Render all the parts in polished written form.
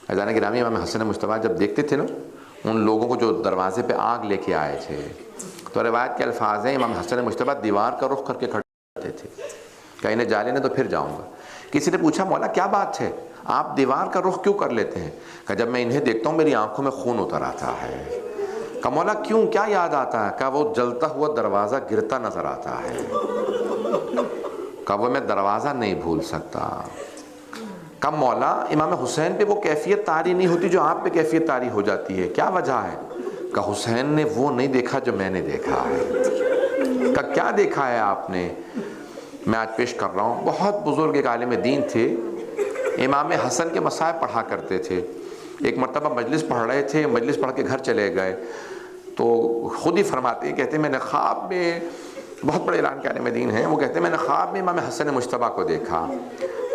عزیزان گرامی، امام حسن مجتبیٰ جب دیکھتے تھے نا ان لوگوں کو جو دروازے پہ آگ لے کے آئے تھے، تو روایت کے الفاظ ہیں امام حسن مجتبیٰ دیوار کا رخ کر کے کھڑے ہوتے تھے کہ انہیں جا لینے تو پھر جاؤں گا۔ کسی نے پوچھا مولا کیا بات ہے، آپ دیوار کا رخ کیوں کر لیتے ہیں؟ کہ جب میں انہیں دیکھتا ہوں میری آنکھوں میں خون اتر آتا ہے۔ کہ مولا کیوں، کیا یاد آتا ہے؟ کہ وہ جلتا ہوا دروازہ گرتا نظر آتا ہے، کہ وہ میں دروازہ نہیں بھول سکتا۔ کہ مولا امام حسین پہ وہ کیفیت طاری نہیں ہوتی جو آپ پہ کیفیت طاری ہو جاتی ہے، کیا وجہ ہے؟ کہ حسین نے وہ نہیں دیکھا جو میں نے دیکھا ہے۔ کہ کیا دیکھا ہے آپ نے؟ میں آج پیش کر رہا ہوں۔ بہت بزرگ ایک عالم دین تھے، امام حسن کے مصائب پڑھا کرتے تھے۔ ایک مرتبہ مجلس پڑھ رہے تھے، مجلس پڑھ کے گھر چلے گئے تو خود ہی فرماتے ہیں، کہتے ہیں میں نے خواب میں، بہت بڑے اعلان کے عالم دین ہیں، وہ کہتے ہیں میں نے خواب میں امام حسن مجتبیٰ کو دیکھا۔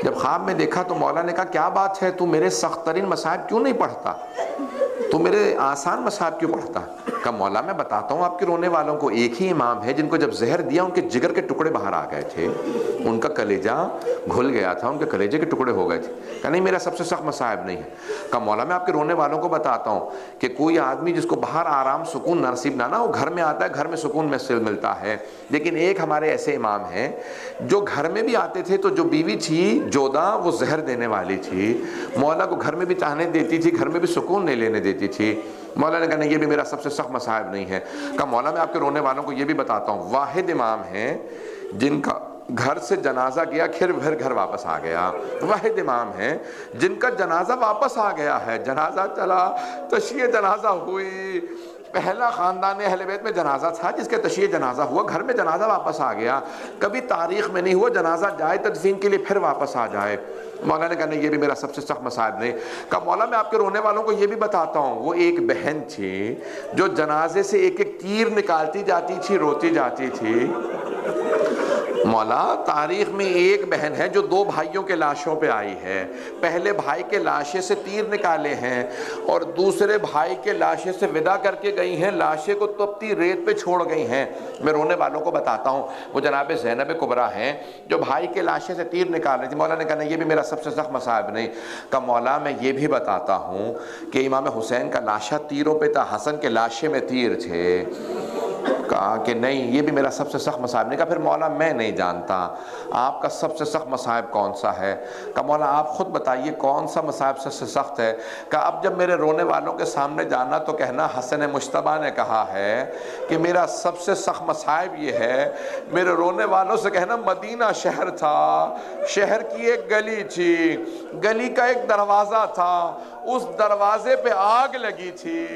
جب خواب میں دیکھا تو مولا نے کہا کیا بات ہے، تو میرے سخت ترین مصائب کیوں نہیں پڑھتا، تو میرے آسان مصائب کیوں پڑھتا؟ کہ مولا میں بتاتا ہوں آپ کے رونے والوں کو، ایک ہی امام ہے جن کو جب زہر دیا ان کے جگر کے ٹکڑے باہر آ گئے تھے، ان کا کلیجہ گھل گیا تھا، ان کے کلیجے کے ٹکڑے ہو گئے تھے۔ کہ نہیں میرا سب سے سخت مصائب نہیں ہے۔ کہ مولا میں آپ کے رونے والوں کو بتاتا ہوں کہ کوئی آدمی جس کو باہر آرام سکون نصیب نہ وہ گھر میں آتا ہے، گھر میں سکون میں سے ملتا ہے، لیکن ایک ہمارے ایسے امام ہیں جو گھر میں بھی آتے تھے تو جو بیوی تھی جودا وہ زہر دینے والی تھی، مولا کو گھر میں بھی چاہنے دیتی تھی، گھر میں بھی سکون نہیں لینے دیتی تھی۔ مولا نے کہا نہیں یہ بھی میرا سب سے سخت مصائب نہیں ہے۔ کہ مولا میں آپ کے رونے والوں کو یہ بھی بتاتا ہوں، واحد امام ہیں جن کا گھر سے جنازہ گیا پھر گھر واپس آ گیا، واحد امام ہیں جن کا جنازہ واپس آ گیا ہے، جنازہ چلا، تشییع جنازہ ہوئی، پہلا خاندان اہل بیت میں جنازہ تھا جس کے تشییع جنازہ ہوا، گھر میں جنازہ واپس آ گیا، کبھی تاریخ میں نہیں ہوا جنازہ جائے تدفین کے لیے پھر واپس آ جائے۔ مولا نے کہا نہیں یہ بھی میرا سب سے سخت مصائب نہیں۔ کہا مولا میں آپ کے رونے والوں کو یہ بھی بتاتا ہوں، وہ ایک بہن تھی جو جنازے سے ایک ایک تیر نکالتی جاتی تھی، روتی جاتی تھی۔ مولا تاریخ میں ایک بہن ہے جو دو بھائیوں کے لاشوں پہ آئی ہے، پہلے بھائی کے لاشے سے تیر نکالے ہیں اور دوسرے بھائی کے لاشے سے ودا کر کے گئی ہیں، لاشے کو تپتی ریت پہ چھوڑ گئی ہیں۔ میں رونے والوں کو بتاتا ہوں، وہ جناب زینب کبریٰ ہیں جو بھائی کے لاشے سے تیر نکال رہی تھی۔ مولا نے کہا نہیں یہ بھی میرا سب سے سخت مصائب نہیں۔ کہ مولا میں یہ بھی بتاتا ہوں کہ امام حسین کا لاشہ تیروں پہ تھا، حسن کے لاشے میں تیر تھے۔ کہا کہ نہیں یہ بھی میرا سب سے سخت مصائب نہیں۔ کہا پھر مولا میں نہیں جانتا آپ کا سب سے سخت مصائب کون سا ہے؟ کہ مولا آپ خود بتائیے کون سا مصائب سب سے سخت ہے؟ کہ اب جب میرے رونے والوں کے سامنے جانا تو کہنا حسن مجتبیٰ نے کہا ہے کہ میرا سب سے سخت مصائب یہ ہے، میرے رونے والوں سے کہنا مدینہ شہر تھا، شہر کی ایک گلی تھی، گلی کا ایک دروازہ تھا، اس دروازے پہ آگ لگی تھی،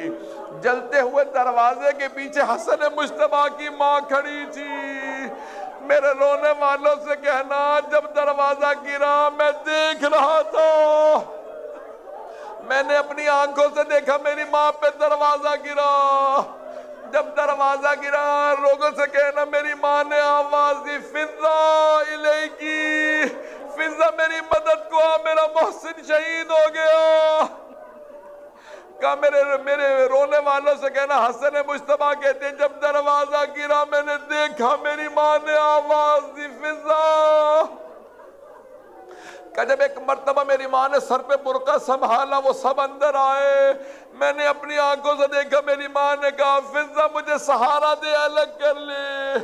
جلتے ہوئے دروازے کے پیچھے حسن مجتبیٰ کی ماں کھڑی تھی۔ میرے رونے والوں سے کہنا جب دروازہ گرا میں دیکھ رہا تھا، میں نے اپنی آنکھوں سے دیکھا میری ماں پہ دروازہ گرا، جب دروازہ گرا لوگوں سے کہنا میری ماں نے آواز دی فضا الیکی، فضا میری مدد کو آ، میرا محسن شہید ہو گیا۔ کہا میرے رونے والوں سے کہنا حسن مجتبیٰ کہتے ہیں جب دروازہ گرا میں نے دیکھا میری ماں نے آواز دی فضا۔ کہ جب ایک مرتبہ میری ماں نے سر پہ برقع سنبھالا وہ سب اندر آئے، میں نے اپنی آنکھوں سے دیکھا میری ماں نے کہا فضا مجھے سہارا دے، الگ کر لے۔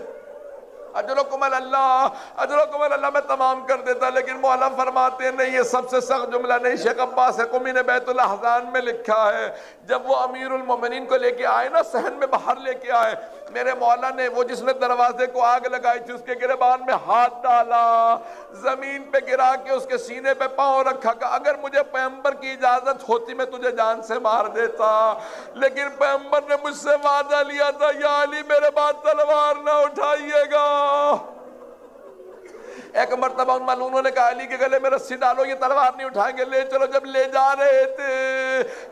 اجرکم اللہ، اجرکم اللہ، میں تمام کر دیتا لیکن مولا فرماتے ہیں نہیں یہ سب سے سخت جملہ نہیں۔ شیخ عباس قمی نے بیت الاحزان میں لکھا ہے جب وہ امیر المومنین کو لے کے آئے نا، صحن میں باہر لے کے آئے، میرے مولا نے وہ جس نے دروازے کو آگ لگائی تھی اس کے گریبان میں ہاتھ ڈالا، زمین پہ گرا کے اس کے سینے پہ پاؤں رکھا کہ اگر مجھے پیغمبر کی اجازت ہوتی میں تجھے جان سے مار دیتا، لیکن پیغمبر نے مجھ سے وعدہ لیا تھا یا علی میرے بعد تلوار نہ اٹھائیے گا۔ ایک مرتبہ ان ملعونوں نے کہا علی کے گلے میں رسی ڈالو، یہ تلوار نہیں اٹھائیں گے، لے چلو۔ جب لے جا رہے تھے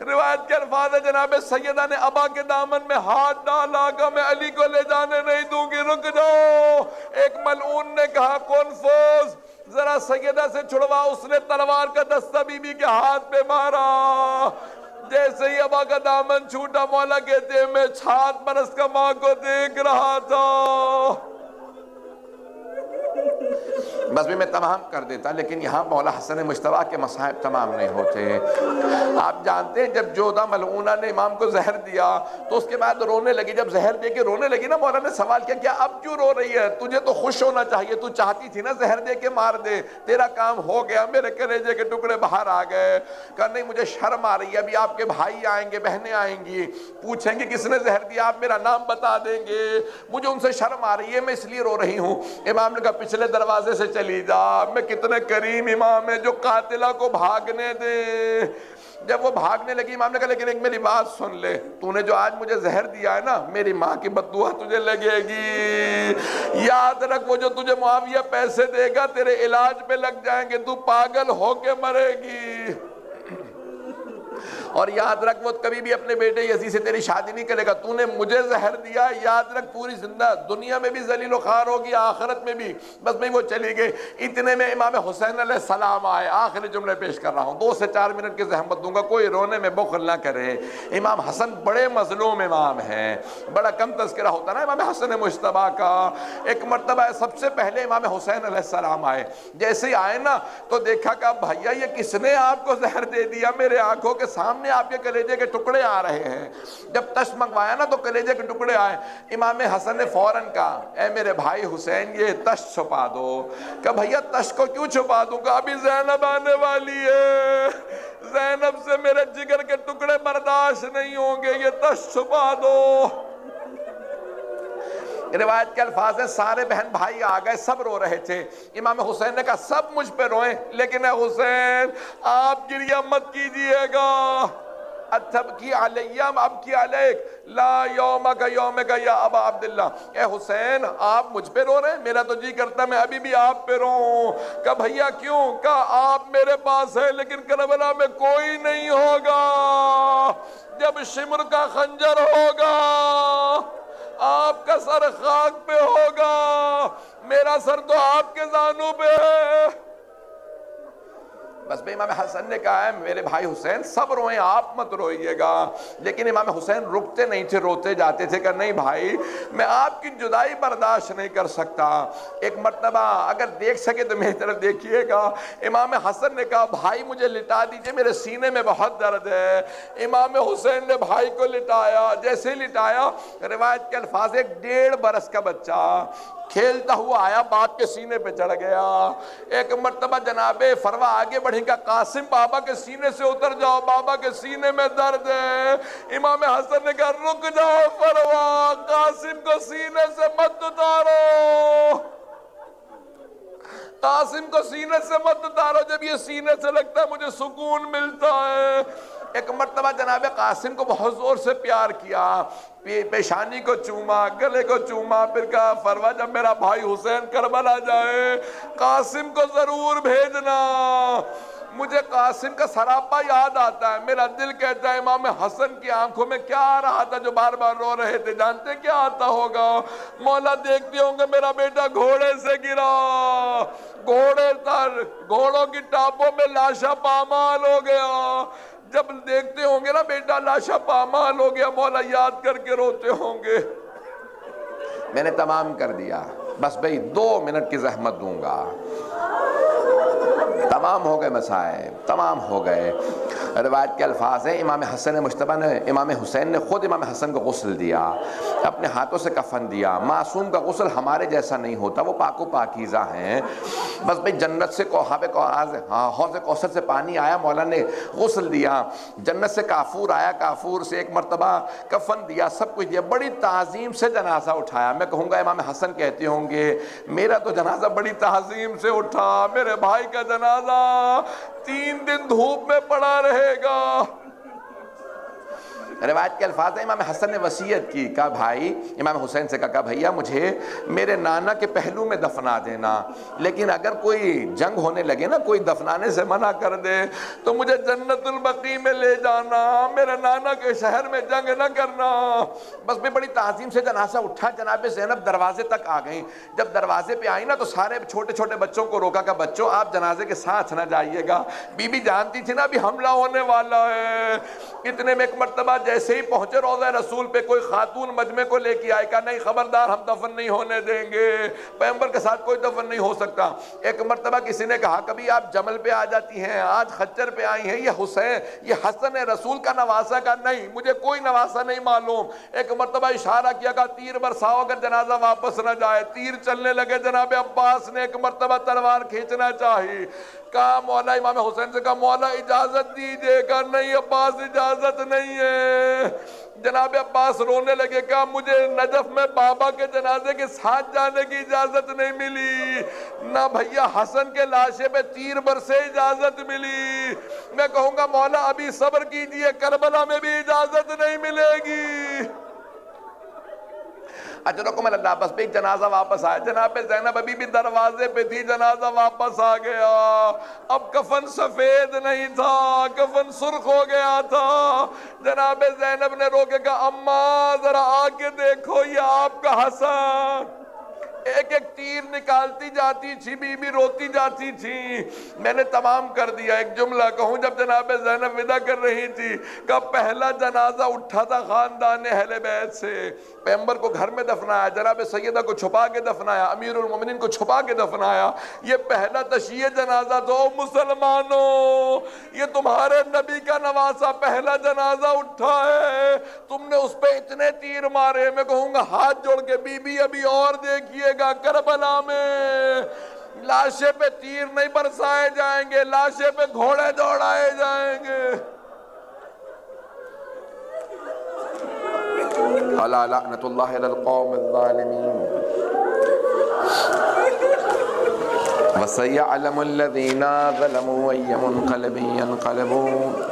روایت کے الفاظ ہے جناب سیدہ نے ابا کے دامن میں ہاتھ ڈالا کہ میں علی کو لے جانے نہیں دوں گی، رک جاؤ۔ ایک ملعون نے کہا کون فوز ذرا سیدہ سے چھڑوا، اس نے تلوار کا دستہ بی بی کے ہاتھ پہ مارا، جیسے ہی ابا کا دامن چھوٹا مولا کہتے ہیں میں 7 برس کا ماں کو دیکھ رہا تھا۔ بس بھی میں تمام کر دیتا لیکن یہاں مولا حسن مجتبیٰ کے مصائب تمام نہیں ہوتے۔ آپ آپ جانتے ہیں جب جودہ ملعونہ نے امام کو زہر دیا تو اس کے بعد رونے لگی، جب زہر دے کے رونے لگی نا، مولا نے سوال کیا کیا اب کیوں رو رہی ہے؟ تجھے تو خوش ہونا چاہیے، تو چاہتی تھی نا زہر دے کے مار دے، تیرا کام ہو گیا، میرے کلیجے کے ٹکڑے باہر آ گئے۔ کہا نہیں مجھے شرم آ رہی ہے، ابھی آپ کے بھائی آئیں گے، بہنیں آئیں گی، پوچھیں گے کس نے زہر دیا، آپ میرا نام بتا دیں گے، مجھے ان سے شرم آ رہی ہے، میں اس لیے رو رہی ہوں۔ امام نے کہا پچھلے دروازے سے چلی جا، میں کتنے کریم امام ہے جو قاتلہ کو بھاگنے دے۔ جب وہ بھاگنے لگی امام نے کہا لیکن ایک میری بات سن لے، تو نے جو آج مجھے زہر دیا ہے نا، میری ماں کی بد دعا تجھے لگے گی، یاد رکھ وہ جو تجھے معاویہ پیسے دے گا تیرے علاج پہ لگ جائیں گے، تو پاگل ہو کے مرے گی، اور یاد رکھ وہ کبھی بھی اپنے بیٹے یزید سے تیری شادی نہیں کرے گا، تو نے مجھے زہر دیا، یاد رکھ پوری زندہ دنیا میں بھی ذلیل و خوار ہوگی، آخرت میں بھی۔ بس میں وہ چلی گئی۔ اتنے میں امام حسین علیہ السلام آئے، آخری جملے پیش کر رہا ہوں، 2 سے 4 منٹ کی زحمت دوں گا، کوئی رونے میں بخل نہ کرے۔ امام حسن بڑے مظلوم امام ہیں، بڑا کم تذکرہ ہوتا نا امام حسن مجتبیٰ کا۔ ایک مرتبہ سب سے پہلے امام حسین علیہ السلام آئے، جیسے ہی آئے نا تو دیکھا کہ بھیا یہ کس نے آپ کو زہر دے دیا، میرے آنکھوں کے سامنے آپ کے کلیجے کے ٹکڑے آ رہے ہیں۔ جب تش منگوایا نا تو کلیجے کے ٹکڑے آئے، امام حسن نے فوراً کہا اے میرے بھائی حسین یہ تش چھپا دو۔ کہ بھیا تش کو کیوں چھپا دوں گا، ابھی زینب آنے والی ہے، زینب سے میرے جگر کے ٹکڑے برداشت نہیں ہوں گے، یہ تش چھپا دو۔ روایت کے الفاظ ہیں سارے بہن بھائی آ گئے، سب رو رہے تھے۔ امام حسین نے کہا سب مجھ پہ روئیں لیکن اے حسین آپ گریہ مت کیجئے گا، اتبکی علیہ اب کی علیک لا یومک یومک یا ابا عبداللہ۔ اے حسین آپ مجھ پہ رو رہے ہیں، میرا تو جی کرتا میں ابھی بھی آپ پہ روؤں۔ کہا بھیا کیوں؟ کہا آپ میرے پاس ہیں لیکن کربلا میں کوئی نہیں ہوگا، جب شمر کا خنجر ہوگا آپ کا سر خاک پہ ہوگا، میرا سر تو آپ کے زانوں پہ ہے۔ بس بھئی امام حسن نے کہا ہے میرے بھائی حسین سب روئیں آپ مت روئیے گا، لیکن امام حسین رکتے نہیں تھے، روتے جاتے تھے کہ نہیں بھائی میں آپ کی جدائی برداشت نہیں کر سکتا۔ ایک مرتبہ اگر دیکھ سکے تو میری طرف دیکھیے گا، امام حسن نے کہا بھائی مجھے لٹا دیجئے، میرے سینے میں بہت درد ہے۔ امام حسین نے بھائی کو لٹایا، جیسے لٹایا روایت کے الفاظ 1.5 برس کا بچہ کھیلتا ہوا آیا، باپ کے سینے پہ چڑھ گیا۔ ایک مرتبہ جناب فروا آگے بڑھیں گا، قاسم بابا کے سینے سے اتر جاؤ، بابا کے سینے میں درد ہے۔ امام حسن نے کہا رک جاؤ فروا، قاسم کو سینے سے مت اتارو، قاسم کو سینے سے مت اتارو، جب یہ سینے سے لگتا ہے مجھے سکون ملتا ہے۔ ایک مرتبہ جناب قاسم کو بہت زور سے پیار کیا، پیشانی کو چوما، گلے کو چوما، پھر کہا فروا جب میرا بھائی حسین کربلا جائے قاسم کو ضرور بھیجنا۔ مجھے قاسم کا سراپا یاد آتا ہے، میرا دل کہتا ہے امام حسن کی آنکھوں میں کیا آ رہا تھا جو بار بار رو رہے تھے، جانتے کیا آتا ہوگا؟ مولا دیکھتے ہوں گے میرا بیٹا گھوڑے سے گرا، گھوڑے تر گھوڑوں کی ٹاپوں میں لاشا پامال ہو گیا، جب دیکھتے ہوں گے نا بیٹا لاشا پامال ہو گیا، مولا یاد کر کے روتے ہوں گے۔ میں نے تمام کر دیا، بس بھئی 2 منٹ کی زحمت دوں گا، تمام ہو گئے مسائل، تمام ہو گئے۔ روایت کے الفاظ ہیں امام حسن مجتبیٰ نے، امام حسین نے خود امام حسن کو غسل دیا، اپنے ہاتھوں سے کفن دیا۔ معصوم کا غسل ہمارے جیسا نہیں ہوتا، وہ پاک و پاکیزہ ہیں۔ بس بھئی جنت سے حوض کوثر سے پانی آیا، مولا نے غسل دیا، جنت سے کافور آیا، کافور سے ایک مرتبہ کفن دیا، سب کچھ دیا، بڑی تعظیم سے جنازہ اٹھایا۔ میں کہوں گا امام حسن کہتے ہوں گے میرا تو جنازہ بڑی تعظیم سے اٹھا، میرے بھائی کا جنازہ 3 دن دھوپ میں پڑا رہے گا۔ روایت کے الفاظ ہیں امام حسن نے وصیت کی، کہا بھائی امام حسین سے کہا بھیا مجھے میرے نانا کے پہلو میں دفنا دینا، لیکن اگر کوئی جنگ ہونے لگے نا، کوئی دفنانے سے منع کر دے تو مجھے جنت البقیع میں لے جانا، میرے نانا کے شہر میں جنگ نہ کرنا۔ بس میں بڑی تعظیم سے جنازہ اٹھا، جناب زینب دروازے تک آ گئیں۔ جب دروازے پہ آئی نا تو سارے چھوٹے چھوٹے بچوں کو روکا کہ بچوں آپ جنازے کے ساتھ نہ جائیے گا، بی بی جانتی تھی نا ابھی حملہ ہونے والا ہے۔ اتنے میں ایک مرتبہ جیسے ہی پہنچے روضہ رسول پہ کوئی خاتون مجمع کو لے کے آئے، کہا نہیں خبردار ہم دفن نہیں ہونے دیں گے، پیغمبر کے ساتھ کوئی دفن نہیں ہو سکتا۔ ایک مرتبہ کسی نے کہا کبھی آپ جمل پہ آ جاتی ہیں، آج خچر پہ آئی ہیں، یہ حسین یہ حسن رسول کا نواسہ کا نہیں، مجھے کوئی نواسہ نہیں معلوم۔ ایک مرتبہ اشارہ کیا، کہا تیر برساؤ اگر جنازہ واپس نہ جائے۔ تیر چلنے لگے، جناب عباس نے ایک مرتبہ تلوار کھینچنا چاہی، کہا مولا امام حسین سے کہا مولا اجازت دیجئے، کہا نہیں عباس اجازت نہیں ہے۔ جناب عباس رونے لگے، کہا مجھے نجف میں بابا کے جنازے کے ساتھ جانے کی اجازت نہیں ملی، نہ بھیا حسن کے لاشے پہ تیر برسے اجازت ملی، میں کہوں گا مولا ابھی صبر کیجئے، کربلا میں بھی اجازت نہیں ملے گی۔ اجرکم اللہ، بس بھی جنازہ واپس آیا، جناب زینب ابھی بھی دروازے پہ تھی، جنازہ واپس آ گیا۔ اب کفن سفید نہیں تھا، کفن سرخ ہو گیا تھا۔ جناب زینب نے رو کے کہا اماں ذرا آ کے دیکھو یہ آپ کا حسن۔ ایک ایک تیر نکالتی جاتی تھی، بی بی روتی جاتی تھی۔ میں نے تمام کر دیا، ایک جملہ کہوں، جب جناب زینب ودا کر رہی تھی کہ پہلا جنازہ اٹھا تھا خاندان اہل بیت سے، پیغمبر کو گھر میں دفنایا، جناب سیدہ کو چھپا کے دفنایا، امیر المومنین کو چھپا کے دفنایا، یہ پہلا تشییع جنازہ تو مسلمانوں، یہ تمہارے نبی کا نواسہ پہلا جنازہ اٹھا ہے، تم نے اس پہ اتنے تیر مارے۔ میں کہوں گا ہاتھ جوڑ کے بی بی ابھی اور دیکھیے گا، کربلا میں لاشے پہ تیر نہیں برسائے جائیں گے، لاشے پہ گھوڑے دوڑائے جائیں گے۔ الا لعنت اللہ علی القوم الظالمین وسيعلم الذين ظلموا أي منقلب ينقلبون